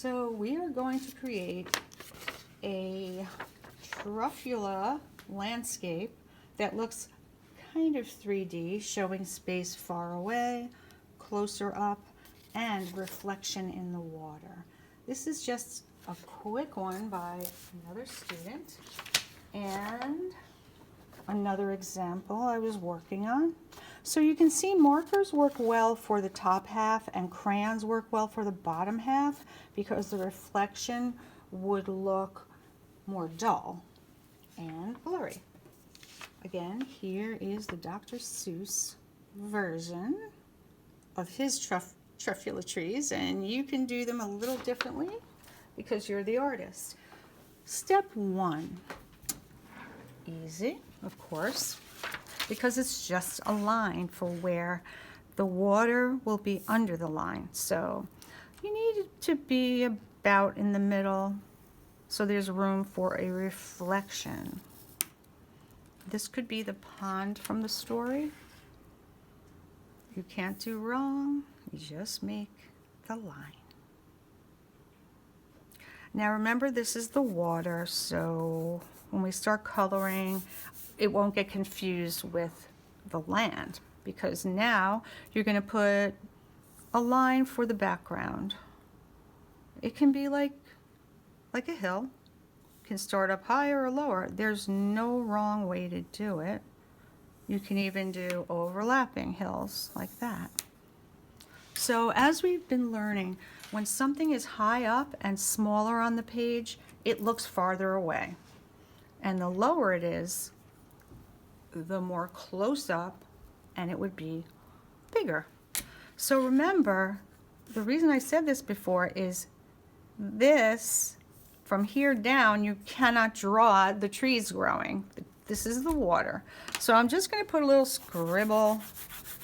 So we are going to create a Truffula landscape that looks kind of 3D, showing space far away, closer up, and reflection in the water. This is just a quick one by another student and another example I was working on. So you can see markers work well for the top half and crayons work well for the bottom half because the reflection would look more dull and blurry. Again, here is the Dr. Seuss version of his Truffula trees, and you can do them a little differently because you're the artist. Step one, easy, of course, because it's just a line for where the water will be under the line. So you need it to be about in the middle so there's room for a reflection. This could be the pond from the story. You can't do wrong, you just make the line. Now remember, this is the water, so when we start coloring, it won't get confused with the land, because now you're going to put a line for the background. It can be like a hill. You can start up higher or lower. There's no wrong way to do it. You can even do overlapping hills like that. So as we've been learning, when something is high up and smaller on the page, it looks farther away. And the lower it is, the more close up, and it would be bigger. So remember, the reason I said this before is this, from here down, you cannot draw the trees growing. This is the water. So I'm just going to put a little scribble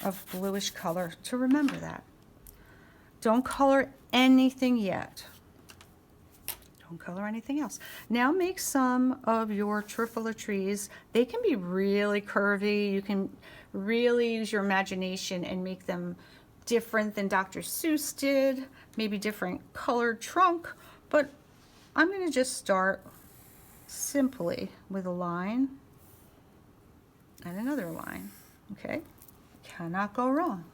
of bluish color to remember that. Don't color anything yet. Don't color anything else. Now make some of your Truffula trees. They can be really curvy. You can really use your imagination and make them different than Dr. Seuss did, maybe different colored trunk, but I'm going to just start simply with a line and another line, okay? Cannot go wrong.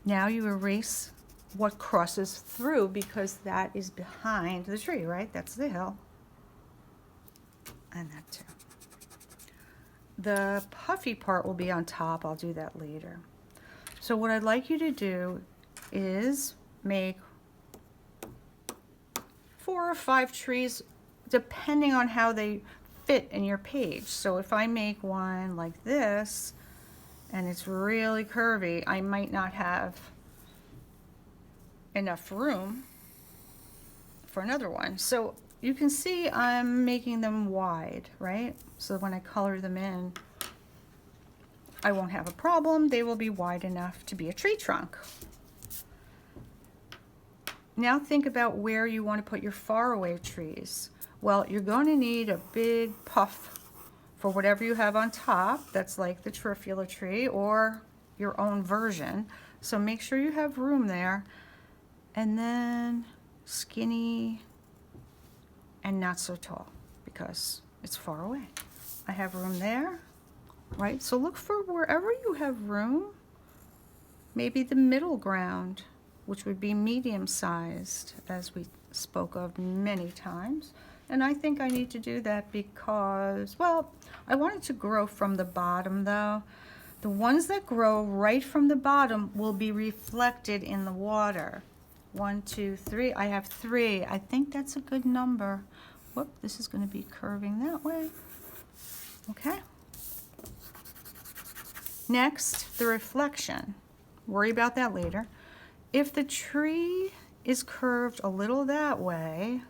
Now you erase what crosses through because that is behind the tree, right? That's the hill. And that too. The puffy part will be on top. I'll do that later. So what I'd like you to do is make 4 or 5 trees depending on how they fit in your page. So if I make one like this and it's really curvy, I might not have enough room for another one. So you can see I'm making them wide, right? So when I color them in, I won't have a problem. They will be wide enough to be a tree trunk. Now think about where you want to put your faraway trees. Well, you're going to need a big puff for whatever you have on top. That's like the Truffula tree or your own version. So make sure you have room there. And then skinny and not so tall because it's far away. I have room there, right? So look for wherever you have room, maybe the middle ground, which would be medium sized, as we spoke of many times. And I think I need to do that because, well, I want it to grow from the bottom though. The ones that grow right from the bottom will be reflected in the water. 1, 2, 3. I have 3. I think that's a good number. Whoop, this is going to be curving that way. Okay. Next, the reflection. Worry about that later. If the tree is curved a little that way,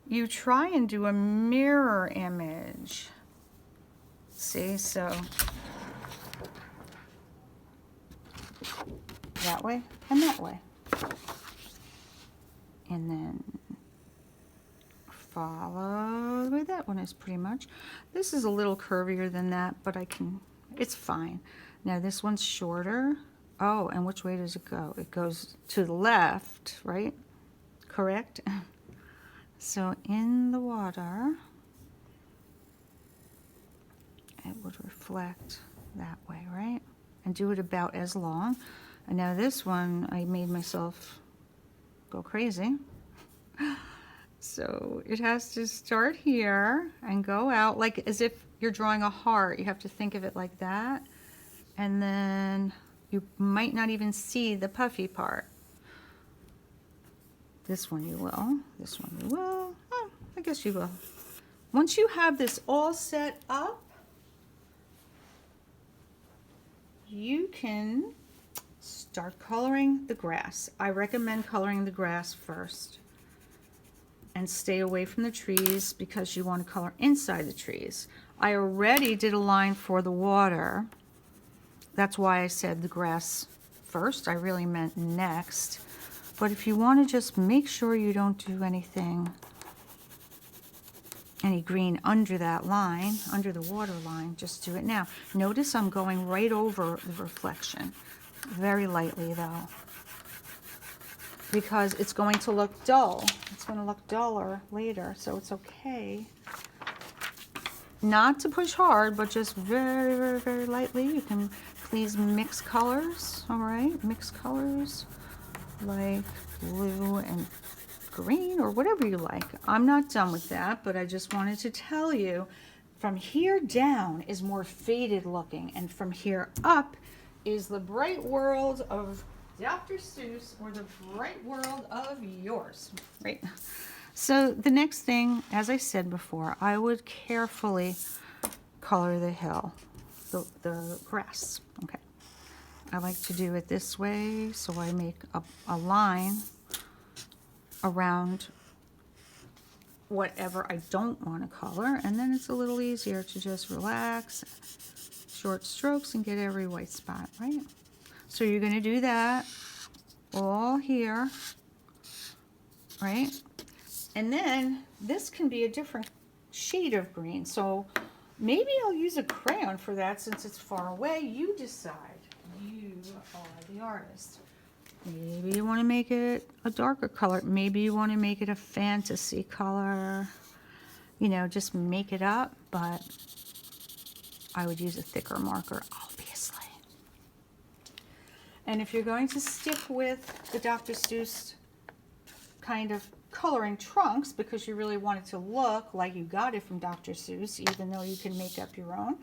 you try and do a mirror image. See, so that way and that way. And then follow the way that one is pretty much. This is a little curvier than that, but it's fine. Now this one's shorter. Oh, and which way does it go? It goes to the left, right? correct? So in the water, it would reflect that way, right? And do it about as long. And now this one, I made myself go crazy. So it has to start here and go out like as if you're drawing a heart. You have to think of it like that. And then you might not even see the puffy part. This one you will. This one you will. Oh, I guess you will. Once you have this all set up, you can start coloring the grass. I recommend coloring the grass first. And stay away from the trees because you want to color inside the trees. I already did a line for the water. That's why I said the grass first. I really meant next. But if you want to just make sure you don't do anything, any green under that line, under the water line, just do it now. Notice I'm going right over the reflection. Very lightly though. Because it's going to look dull. It's going to look duller later, so it's okay. Not to push hard, but just very, very, very lightly. You can please mix colors, all right? Mix colors like blue and green or whatever you like. I'm not done with that, but I just wanted to tell you from here down is more faded looking, and from here up is the bright world of Dr. Seuss, or the bright world of yours, right? So the next thing, as I said before, I would carefully color the hill, the grass, okay? I like to do it this way, so I make a line around whatever I don't want to color, and then it's a little easier to just relax, short strokes, and get every white spot, right? So you're going to do that all here, right? And then this can be a different shade of green. So maybe I'll use a crayon for that since it's far away. You decide. You are the artist. Maybe you want to make it a darker color. Maybe you want to make it a fantasy color. You know, just make it up, but I would use a thicker marker, obviously. And if you're going to stick with the Dr. Seuss kind of coloring trunks because you really want it to look like you got it from Dr. Seuss, even though you can make up your own,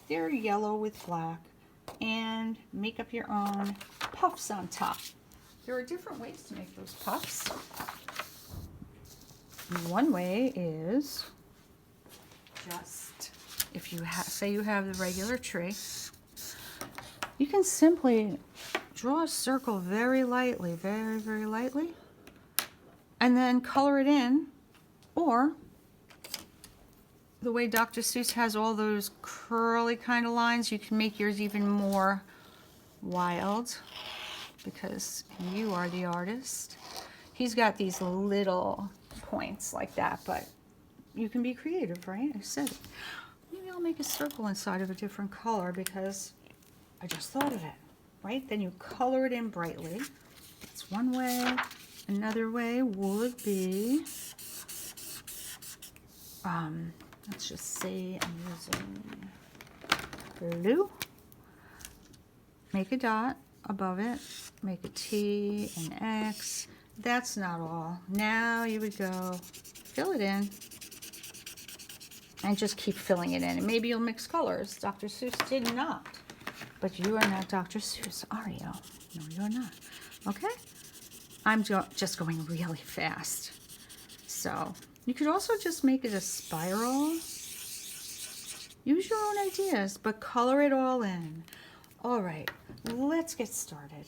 they're yellow with black, and make up your own puffs on top. There are different ways to make those puffs. One way is just, if you say you have the regular tree, you can simply draw a circle very lightly, very, very lightly, and then color it in, or the way Dr. Seuss has all those curly kind of lines, you can make yours even more wild because you are the artist. He's got these little points like that, but you can be creative, right? I said it. Maybe I'll make a circle inside of a different color because I just thought of it, right? Then you color it in brightly. That's one way. Another way would be, let's just say I'm using blue. Make a dot above it. Make a T, an X. That's not all. Now you would go fill it in and just keep filling it in. And maybe you'll mix colors. Dr. Seuss did not. But you are not Dr. Seuss, are you? No, you're not. Okay? I'm just going really fast. So you could also just make it a spiral. Use your own ideas, but color it all in. All right, let's get started.